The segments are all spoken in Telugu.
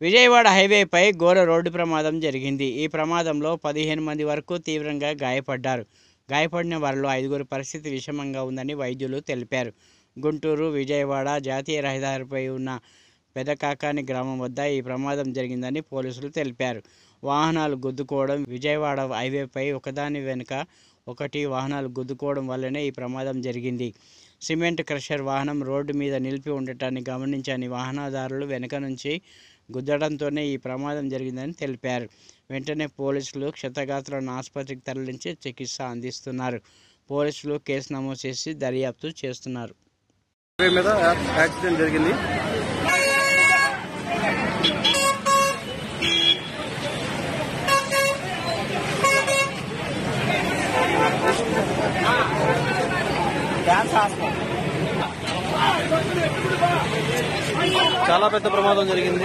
విజయవాడ హైవేపై ఘోర రోడ్డు ప్రమాదం జరిగింది. ఈ ప్రమాదంలో 15 మంది వరకు తీవ్రంగా గాయపడ్డారు. గాయపడిన వారిలో 5గురి పరిస్థితి విషమంగా ఉందని వైద్యులు తెలిపారు. గుంటూరు విజయవాడ జాతీయ రహదారిపై ఉన్న పెదకాకాని గ్రామం వద్ద ఈ ప్రమాదం జరిగిందని పోలీసులు తెలిపారు. వాహనాలు గుద్దుకోవడం, విజయవాడ హైవేపై ఒకదాని వెనుక ఒకటి వాహనాలు గుద్దుకోవడం వల్లనే ఈ ప్రమాదం జరిగింది. సిమెంట్ క్రషర్ వాహనం రోడ్డు మీద నిలిపి ఉండటాన్ని గమనించని వాహనదారులు వెనుక నుంచి గుద్దడంతోనే ఈ ప్రమాదం జరిగిందని తెలిపారు. వెంటనే పోలీసులు క్షతగాత్రులను ఆసుపత్రికి తరలించి చికిత్స అందిస్తున్నారు. పోలీసులు కేసు నమోదు చేసి దర్యాప్తు చేస్తున్నారు. యాక్సిడెంట్ జరిగింది. చాలా పెద్ద ప్రమాదం జరిగింది.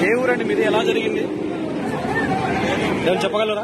ఏ ఊరండి మీది? ఎలా జరిగింది ఏమైనా చెప్పగలరా?